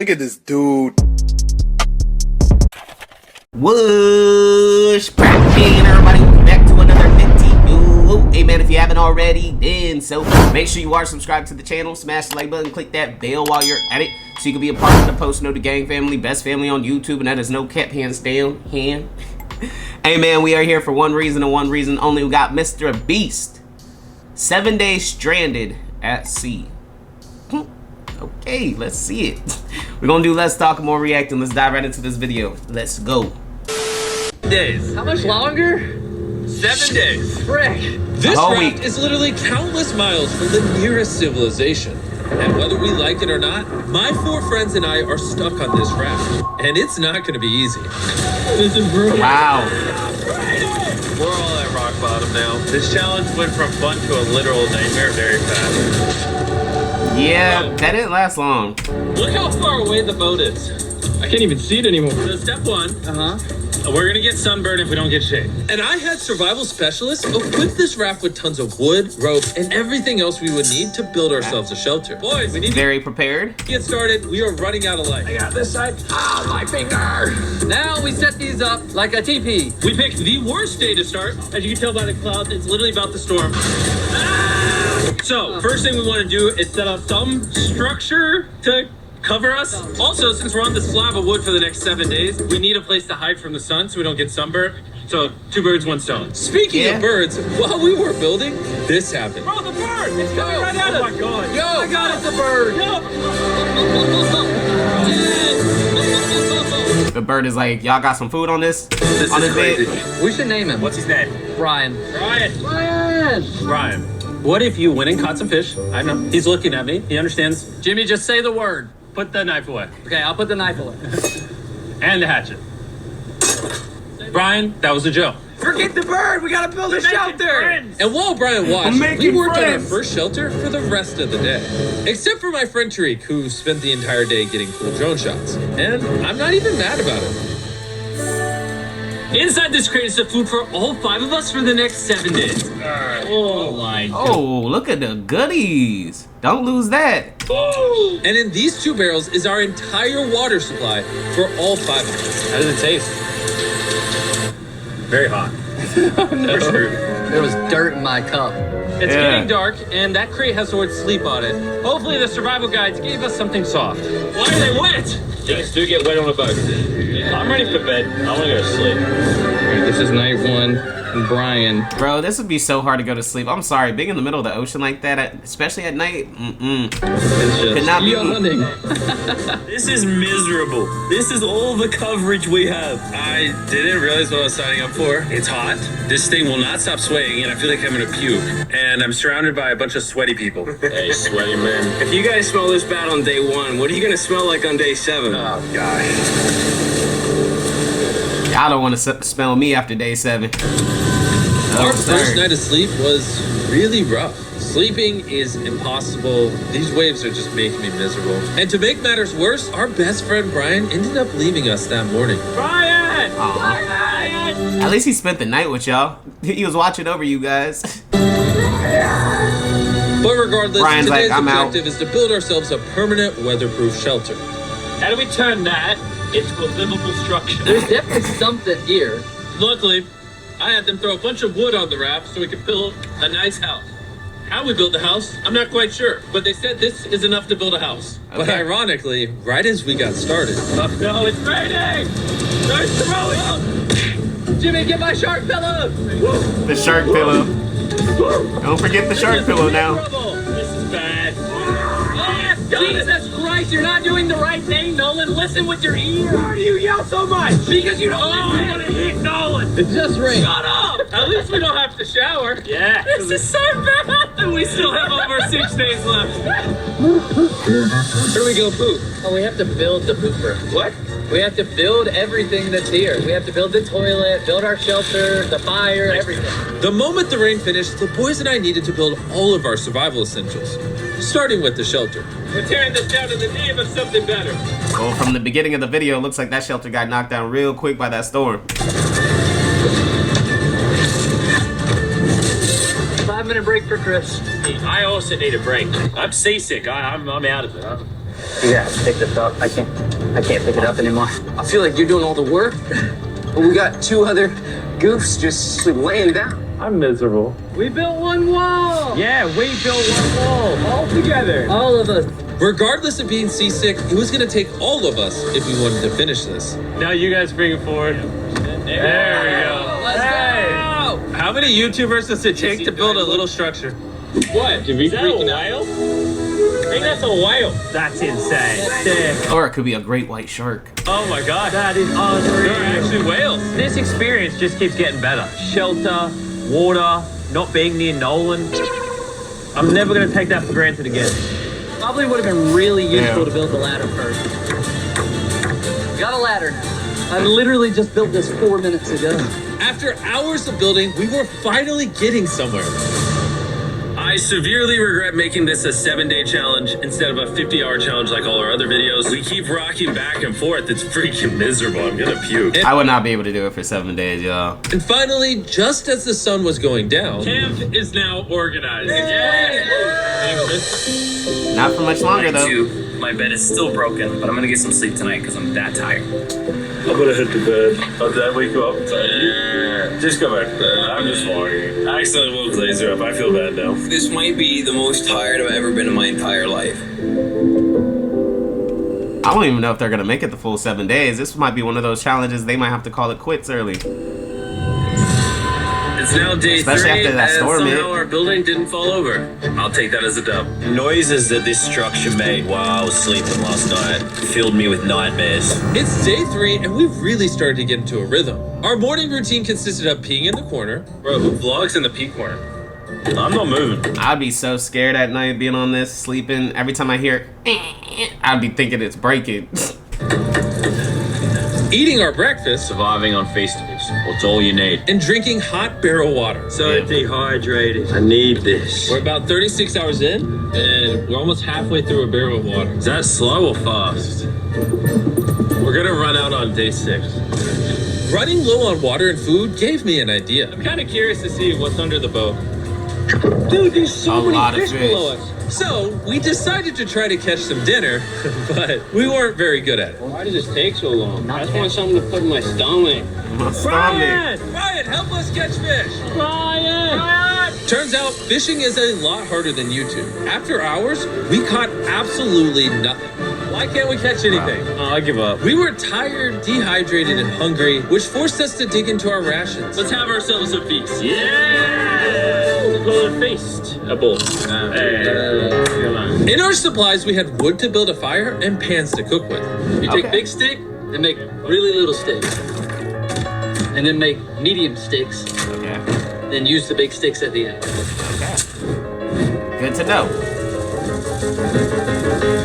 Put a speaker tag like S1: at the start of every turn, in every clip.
S1: Look at this dude.
S2: Whoosh, cracking, everybody. Welcome back to another video. Hey man, if you haven't already, then so make sure you are subscribed to the channel, smash the like button, click that bell while you're at it, so you can be a part of the Post Note Gang family, best family on YouTube, and that is no cap, hands down, hand. Hey man, we are here for one reason and one reason only. We got MrBeast, 7 days stranded at sea. Okay, let's see it. We're gonna do less talk and more reacting. Let's dive right into this video. Let's go.
S3: Days.
S4: How much longer?
S3: 7 days.
S4: Frick.
S3: This
S2: whole
S3: raft
S2: week.
S3: is literally countless miles from the nearest civilization. And whether we like it or not, my 4 friends and I are stuck on this raft. And it's not gonna be easy.
S4: This is brutal.
S2: Wow.
S3: We're all at rock bottom now. This challenge went from fun to a literal nightmare very fast.
S2: Yeah, that didn't last long.
S3: Look how far away the boat is.
S4: I can't even see it anymore.
S3: So step 1. We're gonna get sunburned if we don't get shade. And I had survival specialists equip this raft with tons of wood, rope, and everything else we would need to build ourselves a shelter. Boys, we need to
S2: Very prepared.
S3: get started. We are running out of light.
S4: I got this side. Ah, my finger. Now we set these up like a teepee.
S3: We picked the worst day to start. As you can tell by the clouds, it's literally about to storm. So, first thing we want to do is set up some structure to cover us. Also, since we're on the slab of wood for the next 7 days, we need a place to hide from the sun so we don't get sunburned. So, 2 birds, 1 stone. Speaking of birds, while we were building, this happened. Bro, the bird! It's coming right at us! Oh my god.
S4: Yo, I got it, the bird.
S2: The bird is like, y'all got some food on this?
S3: This
S2: on
S3: is crazy.
S2: bed?
S4: We should name him.
S3: What's his name?
S4: Ryan.
S3: Ryan. What if you went and caught some fish? I know. He's looking at me. He understands.
S4: Jimmy, just say the word.
S3: Put the knife away.
S4: Okay, I'll put the knife away.
S3: And the hatchet. Brian, that was a joke.
S4: Forget the bird. We gotta build a shelter.
S3: And while Brian watched, we worked on our first shelter for the rest of the day. Except for my friend Tariq, who spent the entire day getting cool drone shots. And I'm not even mad about it. Inside this crate is the food for all 5 of us for the next 7 days. Oh my god.
S2: Oh, look at the goodies. Don't lose that.
S3: And in these 2 barrels is our entire water supply for all 5 of us. How does it taste? Very hot. We're screwed.
S4: There was dirt in my cup.
S3: It's
S2: Yeah.
S3: getting dark, and that crate has the word sleep on it. Hopefully the survival guides gave us something soft. Why are they wet? Things do get wet on a boat. I'm ready for bed. I want to go to sleep.
S4: This is night 1. And Brian.
S2: Bro, this would be so hard to go to sleep. I'm sorry, being in the middle of the ocean like that, especially at night, could not be.
S4: Yawning.
S3: This is miserable. This is all the coverage we have. I didn't realize what I was signing up for. It's hot. This thing will not stop swaying, and I feel like I'm gonna puke. And I'm surrounded by a bunch of sweaty people. Hey, sweaty man.
S5: If you guys smell this bad on day 1, what are you gonna smell like on day 7?
S3: Oh, gosh.
S2: I don't want to smell me after day 7.
S3: Our first night of sleep was really rough. Sleeping is impossible. These waves are just making me miserable. And to make matters worse, our best friend Brian ended up leaving us that morning. Brian!
S2: Brian! At least he spent the night with y'all. He was watching over you guys.
S3: But regardless,
S2: Brian's
S3: today's
S2: like, I'm out.
S3: objective is to build ourselves a permanent weatherproof shelter.
S6: How do we turn that into a livable structure?
S4: There's definitely something here.
S3: Luckily, I had them throw a bunch of wood on the raft so we could build a nice house. How we built the house, I'm not quite sure, but they said this is enough to build a house.
S2: Okay.
S3: But ironically, right as we got started,
S6: No, it's raining! There's throwing!
S4: Jimmy, get my shark pillow.
S2: The shark pillow. Don't forget the shark pillow now.
S6: This is bad.
S4: Jesus Christ, you're not doing the right thing, Nolan. Listen with your ear.
S6: Why do you yell so much? Because you don't want to hit Nolan!
S4: It just rained.
S6: Shut up!
S3: at least we don't have to shower.
S6: Yeah.
S3: This is so bad. And we still have over 6 days left.
S4: Where do we go poop? Oh, we have to build the pooper.
S3: What?
S4: We have to build everything that's here. We have to build the toilet, build our shelter, the fire, everything.
S3: The moment the rain finished, the boys and I needed to build all of our survival essentials, starting with the shelter.
S6: We're tearing this down in the name of something better.
S2: Well, from the beginning of the video, it looks like that shelter got knocked down real quick by that storm.
S4: 5-minute break for Chris.
S6: I also need a break. I'm seasick. I'm out of it.
S4: You gotta pick this up. I can't pick it up anymore. I feel like you're doing all the work, but we got two other goofs just laying down.
S3: I'm miserable.
S4: We built one wall.
S3: Yeah, we built one wall all together.
S4: All of us.
S1: Regardless of being seasick, it was going to take all of us if we wanted to finish this.
S3: Now you guys bring it forward. There we go.
S4: Let's go.
S3: How many YouTubers does it take to build a little structure? What? Did we
S6: Is that a whale? I think that's a whale.
S3: That's insane. Sick.
S2: Or it could be a great white shark.
S3: Oh my god. That is unreal. They're actually whales. This experience just keeps getting better. Shelter, water, not being near Nolan. I'm never going to take that for granted again.
S4: Probably would have been really useful to build the ladder first. Got a ladder now. I literally just built this 4 minutes ago.
S1: After hours of building, we were finally getting somewhere.
S3: I severely regret making this a 7-day challenge instead of a 50-hour challenge like all our other videos. We keep rocking back and forth. It's freaking miserable. I'm gonna puke.
S2: I would not be able to do it for 7 days, y'all.
S1: And finally, just as the sun was going down,
S3: Camp is now organized.
S2: Not for much longer, though.
S7: My bed is still broken, but I'm gonna get some sleep tonight because I'm that tired.
S3: I'm gonna head to bed. Did I wake you up? Just go back to bed. I'm just walking. I accidentally woke Laser up. I feel bad now.
S7: This might be the most tired I've ever been in my entire life.
S2: I don't even know if they're gonna make it the full 7 days. This might be one of those challenges they might have to call it quits early.
S3: It's now day
S2: Especially
S3: 3,
S2: after that
S3: and
S2: storm hit.
S3: somehow our building didn't fall over. I'll take that as a dub.
S8: Noises that this structure made while I was sleeping last night filled me with nightmares.
S1: it's day 3 and we've really started to get into a rhythm. Our morning routine consisted of peeing in the corner.
S3: Bro, who vlogs in the pee corner? I'm not moving.
S2: I'd be so scared at night being on this, sleeping. Every time I hear I'd be thinking it's breaking.
S1: Eating our breakfast
S8: Surviving on Feastables. What's all you need?
S1: and drinking hot barrel water.
S3: So dehydrated. I need this.
S1: We're about 36 hours in, and we're almost halfway through a barrel of water.
S3: Is that slow or fast? We're gonna run out on day 6.
S1: Running low on water and food gave me an idea.
S3: I'm kind of curious to see what's under the boat.
S6: Dude, there's so
S2: A
S6: many
S2: lot of
S6: fish
S2: fish.
S6: below us.
S1: So we decided to try to catch some dinner, but we weren't very good at it.
S3: Why does this take so long? I just want something to put in my stomach.
S2: My stomach.
S1: Ryan, help us catch fish!
S3: Ryan!
S1: Turns out fishing is a lot harder than YouTube. After hours, we caught absolutely nothing. Why can't we catch anything?
S3: Oh, I give up.
S1: We were tired, dehydrated, and hungry, which forced us to dig into our rations.
S3: Let's have ourselves a feast. Yeah! We'll call it a feast. A bowl.
S1: In our supplies, we had wood to build a fire and pans to cook with.
S4: You take
S2: Okay.
S4: big stick and make really little sticks. And then make medium sticks.
S2: Okay.
S4: Then use the big sticks at the end.
S2: Good to know.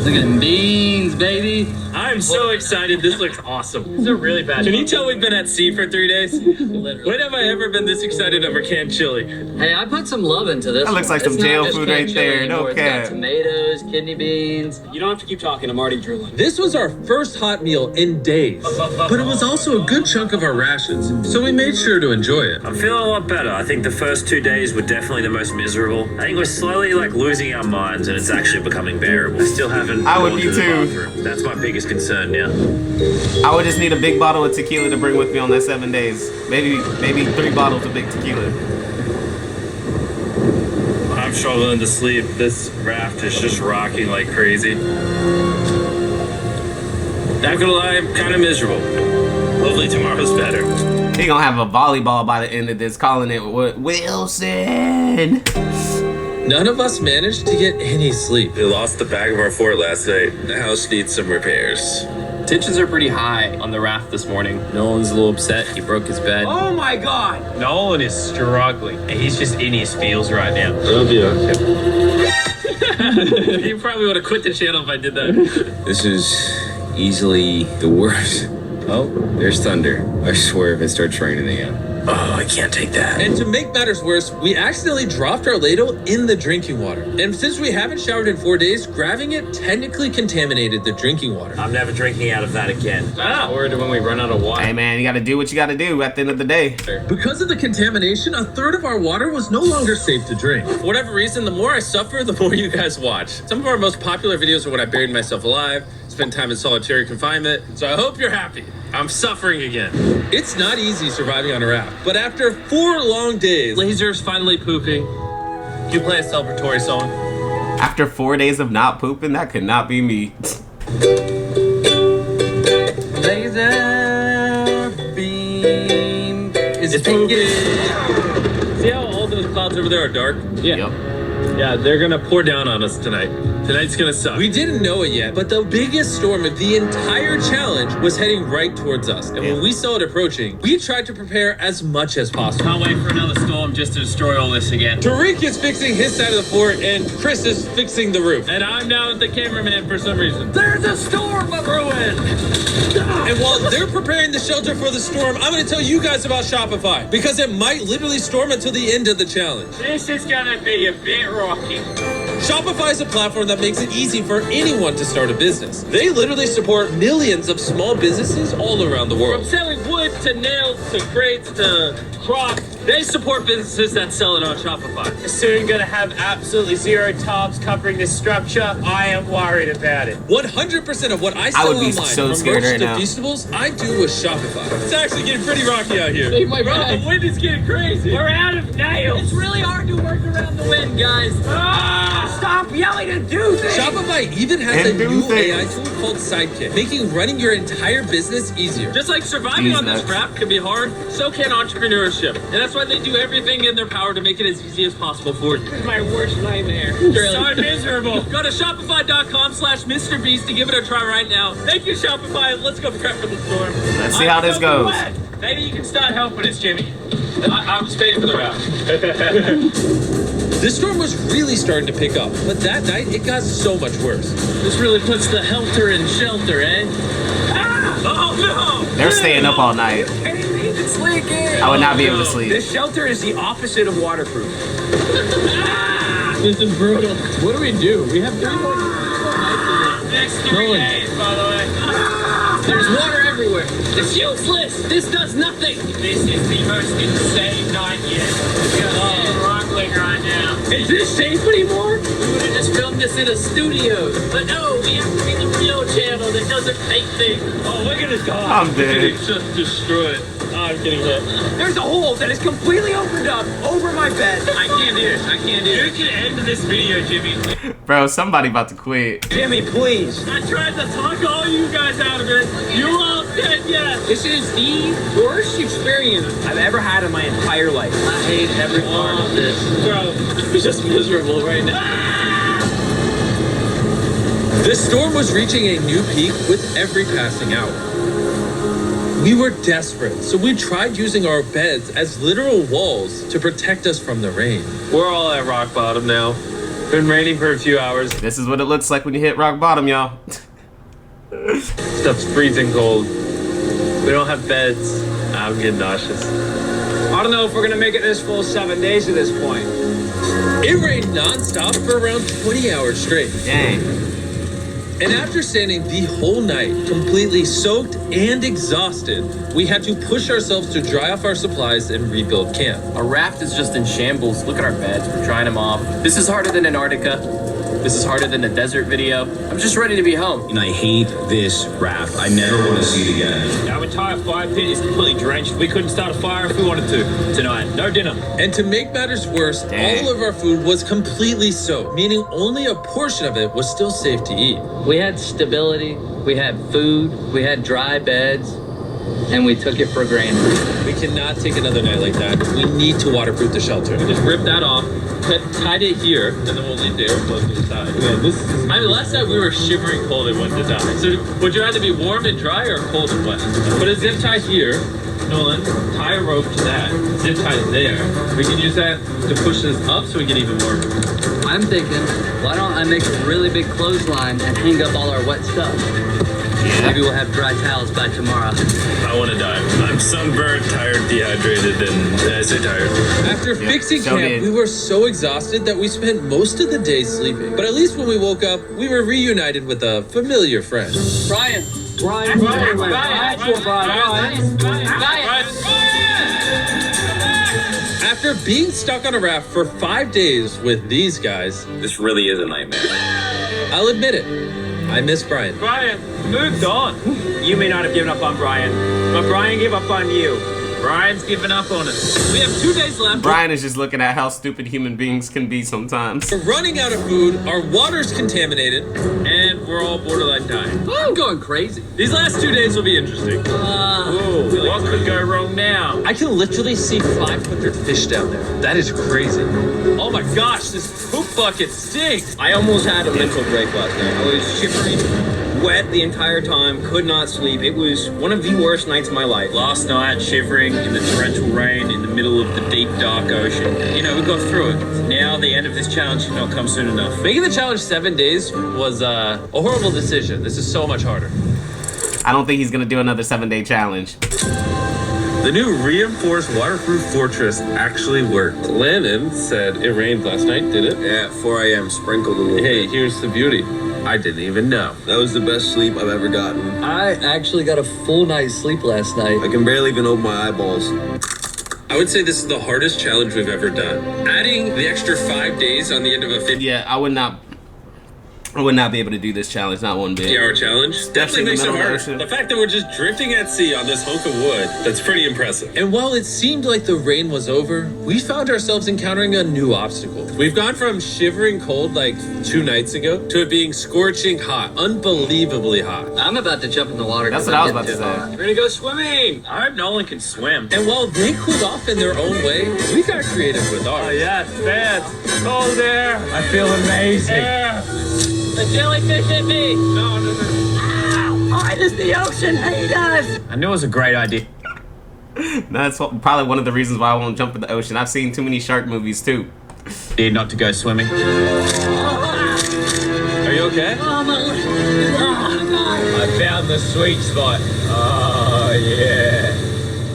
S4: Look at them beans, baby.
S3: I'm so excited. This looks awesome.
S6: This is a really bad
S3: Can you tell we've been at sea for 3 days?
S4: Literally.
S3: When have I ever been this excited over canned chili?
S4: Hey, I put some love into this.
S2: That looks like
S4: It's
S2: some
S4: not
S2: jail
S4: just
S2: food
S4: canned
S2: right
S4: chili
S2: there. No
S4: anymore. It's
S2: cap.
S4: got tomatoes, kidney beans.
S6: You don't have to keep talking. I'm already drooling.
S1: This was our first hot meal in days, but it was also a good chunk of our rations, so we made sure to enjoy it.
S8: I'm feeling a lot better. I think the first 2 days were definitely the most miserable. I think we're slowly losing our minds and it's actually becoming bearable. I still haven't
S2: I would
S8: gone
S2: be
S8: to the
S2: too.
S8: bathroom. That's my biggest concern now.
S2: I would just need a big bottle of tequila to bring with me on that 7 days. Maybe 3 bottles of big tequila.
S3: I'm struggling to sleep. This raft is just rocking like crazy. Not gonna lie, I'm kind of miserable. Hopefully tomorrow's better.
S2: He gonna have a volleyball by the end of this, calling it Wilson.
S1: None of us managed to get any sleep.
S3: We lost the back of our fort last night. The house needs some repairs.
S7: Tensions are pretty high on the raft this morning. Nolan's a little upset. He broke his bed.
S6: Oh my god!
S3: Nolan is struggling. And he's just in his feels right now.
S1: It'll be okay.
S3: You probably would have quit the channel if I did that.
S5: This is easily the worst. Oh, there's thunder. I swear if it starts raining again. Oh, I can't take that.
S1: And to make matters worse, we accidentally dropped our ladle in the drinking water. And since we haven't showered in 4 days, grabbing it technically contaminated the drinking water.
S8: I'm never drinking out of that again.
S7: Or when we run out of water.
S2: Hey man, you gotta do what you gotta do at the end of the day.
S1: Because of the contamination, a third of our water was no longer safe to drink. For whatever reason, the more I suffer, the more you guys watch. Some of our most popular videos are when I buried myself alive, spent time in solitary confinement, so I hope you're happy. I'm suffering again. It's not easy surviving on a raft, but after 4 long days,
S3: Laser's finally pooping. You play a celebratory song.
S2: After 4 days of not pooping, that could not be me.
S3: Laser beam is pooping. See how all those clouds over there are dark?
S2: Yep.
S3: Yeah, they're gonna pour down on us tonight. Tonight's gonna suck.
S1: we didn't know it yet, but the biggest storm of the entire challenge was heading right towards us. And when we saw it approaching, we tried to prepare as much as possible.
S7: Can't wait for another storm just to destroy all this again.
S1: Tariq is fixing his side of the fort, and Chris is fixing the roof.
S3: And I'm now the cameraman for some reason. There's a storm brewing!
S1: And while they're preparing the shelter for the storm, I'm going to tell you guys about Shopify, because it might literally storm until the end of the challenge.
S3: This is gonna be a bit rocky.
S1: Shopify is a platform that makes it easy for anyone to start a business. They literally support millions of small businesses all around the
S3: From
S1: world.
S3: selling wood to nails to crates to crops, they support businesses that sell it on Shopify. Soon gonna have absolutely zero tops covering this structure. I am worried about it.
S1: 100% of what I sell
S2: would be
S1: online,
S2: so
S1: from
S2: scared
S1: merch
S2: right
S1: to
S2: now.
S1: Feastables, I do with Shopify. It's actually getting pretty rocky out here.
S3: Bro, the wind is getting crazy. We're out of nails. It's really hard to work around the wind, guys. Stop yelling and do things.
S1: Shopify even has
S2: And
S1: a
S2: do
S1: new
S2: things.
S1: AI tool called Sidekick, making running your entire business easier.
S3: Just like surviving on this
S2: nuts.
S3: raft can be hard, so can entrepreneurship. And that's why they do everything in their power to make it as easy as possible for you. This is my worst nightmare. So miserable. Go to shopify.com/MrBeast to give it a try right now. Thank you, Shopify. Let's go prep for the storm.
S2: Let's see how this goes.
S3: Maybe you can start helping us, Jimmy. I was paying for the raft.
S1: The storm was really starting to pick up, but that night it got so much worse.
S3: This really puts the helter in shelter, eh? Oh no!
S2: They're staying up all night.
S3: It's leaking!
S2: I would not be able to sleep.
S4: This shelter is the opposite of waterproof.
S3: This is brutal. What do? We have 3 more next 3 days, by the way. There's water everywhere. It's useless. This does nothing. This is the most insane night yet. Rumbling right now. Is this safe anymore? We would have just filmed this in a studio. But no, we have to be the real channel that doesn't fake things. Oh, look at this dog.
S2: I'm dead.
S3: Just destroyed. I'm getting hit.
S4: There's a hole that is completely opened up over my bed.
S3: I can't do this. You can end this video, Jimmy.
S2: Bro, somebody about to quit.
S4: Jimmy, please.
S3: I tried to talk all you guys out of it. You all said yes.
S4: This is the worst experience I've ever had in my entire life.
S3: I hate every part of this. Bro, I'm just miserable right now.
S1: The storm was reaching a new peak with every passing hour. We were desperate, so we tried using our beds as literal walls to protect us from the rain.
S3: We're all at rock bottom now. Been raining for a few hours.
S2: This is what it looks like when you hit rock bottom, y'all.
S3: Stuff's freezing cold. We don't have beds. I'm getting nauseous.
S4: I don't know if we're gonna make it this full 7 days at this point.
S1: It rained non-stop for around 20 hours straight.
S2: Dang.
S1: And after standing the whole night, completely soaked and exhausted, we had to push ourselves to dry off our supplies and rebuild camp.
S7: Our raft is just in shambles. Look at our beds. We're drying them off. This is harder than Antarctica. This is harder than the desert video. I'm just ready to be home.
S5: And I hate this raft. I never want to see it again.
S3: Our entire fire pit is completely drenched. We couldn't start a fire if we wanted to. Tonight, no dinner.
S1: And to make matters worse,
S2: Dang.
S1: all of our food was completely soaked, meaning only a portion of it was still safe to eat.
S9: We had stability, we had food, we had dry beds, and we took it for granted.
S1: We cannot take another night like that. We need to waterproof the shelter.
S3: Just rip that off, tied it here, and then we'll leave the air flow to the side. I mean, last night we were shivering cold and went to die. So would you rather be warm and dry or cold and wet? Put a zip tie here. Nolan, tie a rope to that. Zip tie there. We can use that to push this up so we get even warmer.
S9: I'm thinking, why don't I make a really big clothesline and hang up all our wet stuff? Maybe we'll have dry towels by tomorrow.
S3: I want to die. I'm sunburned, tired, dehydrated, and I say tired.
S1: After fixing
S2: so
S1: camp,
S2: good.
S1: we were so exhausted that we spent most of the day sleeping. But at least when we woke up, we were reunited with a familiar friend.
S9: Brian.
S1: After being stuck on a raft for 5 days with these guys,
S5: This really is a nightmare.
S1: I'll admit it, I miss Brian.
S6: Brian, moved on. You may not have given up on Brian, but Brian gave up on you. Brian's given up on us.
S3: We have 2 days left.
S2: Brian is just looking at how stupid human beings can be sometimes.
S1: We're running out of food, our water's contaminated.
S3: And we're all borderline dying.
S9: I'm going crazy.
S3: These last 2 days will be interesting. What could go wrong now?
S1: I can literally see 500 fish down there. That is crazy.
S3: Oh my gosh, this poop bucket stinks.
S4: I almost had a mental break last night. I was shivering, wet the entire time, could not sleep. It was one of the worst nights of my life.
S3: Last night, shivering in the torrential rain in the middle of the deep, dark ocean. You know, we got through it. Now, the end of this challenge should not come soon enough.
S1: Making the challenge 7 days was a horrible decision. This is so much harder.
S2: I don't think he's gonna do another 7-day challenge.
S1: The new reinforced waterproof fortress actually worked. Landon said it rained last night, did it?
S10: Yeah, 4 a.m. sprinkled a little
S1: Hey,
S10: bit.
S1: here's the beauty. I didn't even know.
S10: That was the best sleep I've ever gotten.
S9: I actually got a full night's sleep last night.
S10: I can barely even open my eyeballs.
S1: I would say this is the hardest challenge we've ever done. Adding the extra 5 days on the end of a
S2: Yeah, I would not be able to do this challenge, not one bit.
S1: 50-hour challenge definitely makes it
S2: in the middle
S1: hard.
S2: of the ocean.
S1: The fact that we're just drifting at sea on this hunk of wood, that's pretty impressive. And while it seemed like the rain was over, we found ourselves encountering a new obstacle. We've gone from shivering cold like 2 nights ago to it being scorching hot, unbelievably hot.
S9: I'm about to jump in the water.
S2: That's
S9: 'cause
S2: what I was
S9: I'm
S2: about to
S9: getting too
S2: say.
S9: hot.
S3: We're gonna go swimming. I hope Nolan can swim.
S1: And while they cooled off in their own way, we got creative with ours.
S3: Yeah, it's bad. Cold air. I feel amazing.
S9: The jellyfish hit me.
S3: No.
S9: Why does the ocean hate us?
S3: I knew it was a great idea.
S2: That's probably one of the reasons why I won't jump in the ocean. I've seen too many shark movies too.
S3: Not to go swimming.
S1: Are you okay?
S3: I found the sweet spot. Oh, yeah.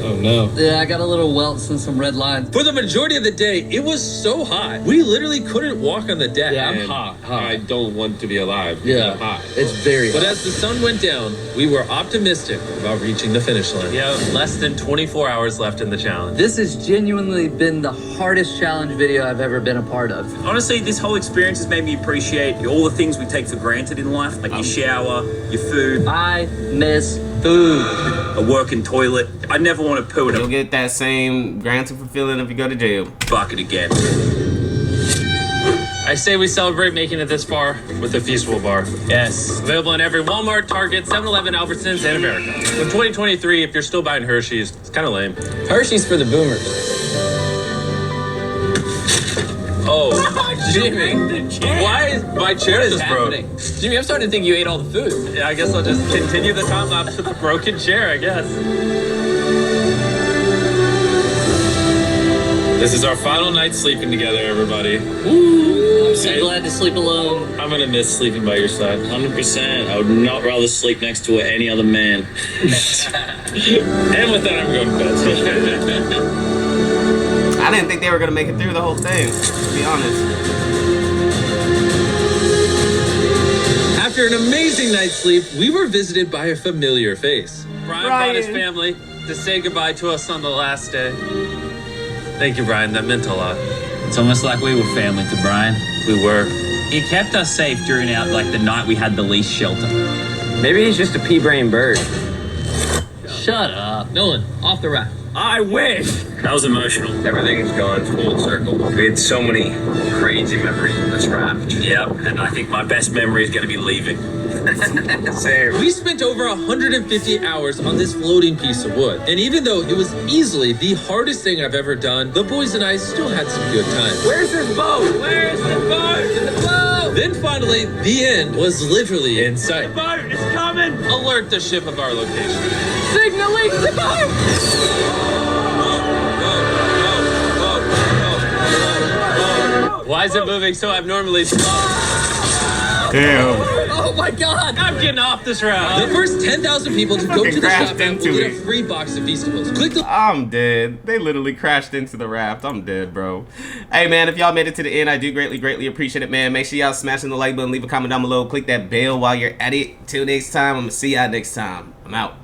S1: Oh no.
S9: Yeah, I got a little welts and some red lines.
S1: For the majority of the day, it was so hot. We literally couldn't walk on the deck.
S9: Yeah, I'm
S1: And
S9: hot.
S1: I don't want to be alive.
S9: Yeah,
S1: I'm hot.
S9: it's very
S1: But
S9: hot.
S1: as the sun went down, we were optimistic about reaching the finish line. Yeah, less than 24 hours left in the challenge.
S9: This has genuinely been the hardest challenge video I've ever been a part of.
S11: Honestly, this whole experience has made me appreciate all the things we take for granted in life, like your shower, your food,
S9: I miss food.
S11: a working toilet. I never want to poo in
S2: You'll
S11: a
S2: get that same granted feeling if you go to jail.
S11: bucket again.
S1: I say we celebrate making it this far with the Feastable Bar.
S3: Yes.
S1: Available in every Walmart, Target, 7-Eleven, Albertsons, and America. In 2023, if you're still buying Hershey's, it's kind of lame.
S9: Hershey's for the boomers.
S1: Oh, Jimmy. Why is my chair just broke?
S9: Jimmy, I'm starting to think you ate all the food.
S1: Yeah, I guess I'll just continue the time lapse with the broken chair, I guess. This is our final night sleeping together, everybody.
S9: I'm so glad to sleep alone.
S1: I'm gonna miss sleeping by your side.
S5: 100%. I would not rather sleep next to any other man.
S1: And with that, I'm going to bed.
S2: I didn't think they were gonna make it through the whole thing, to be honest.
S1: After an amazing night's sleep, we were visited by a familiar face. Brian brought his family to say goodbye to us on the last day. Thank you, Brian. That meant a lot.
S11: It's almost like we were family to Brian.
S1: We were.
S11: He kept us safe during the night we had the least shelter.
S4: Maybe he's just a pea-brain bird.
S9: Shut up. Nolan, off the raft.
S11: I wish.
S5: That was emotional.
S10: Everything's gone full circle. We had so many crazy memories in this raft.
S11: Yep, and I think my best memory is going to be leaving.
S10: Same.
S1: We spent over 150 hours on this floating piece of wood. And even though it was easily the hardest thing I've ever done, the boys and I still had some good times.
S6: Where's this boat? Where's the boat? The boat!
S1: Then finally, the end was literally in sight.
S6: The boat is coming!
S1: Alert the ship of our location.
S6: Signaling the boat!
S1: Why is it moving so abnormally slow?
S2: Damn.
S6: Oh
S1: Oh my god!
S3: I'm getting off this route.
S1: The first 10,000 people to go
S2: Fucking
S1: to the
S2: crashed
S1: shop app will
S2: into
S1: get a
S2: it.
S1: free box of Feastables. Click the
S2: I'm dead. They literally crashed into the raft. I'm dead, bro. Hey, man, if y'all made it to the end, I do greatly appreciate it, man. Make sure y'all smashing the like button, leave a comment down below, click that bell while you're at it. Till next time, I'm gonna see y'all next time. I'm out.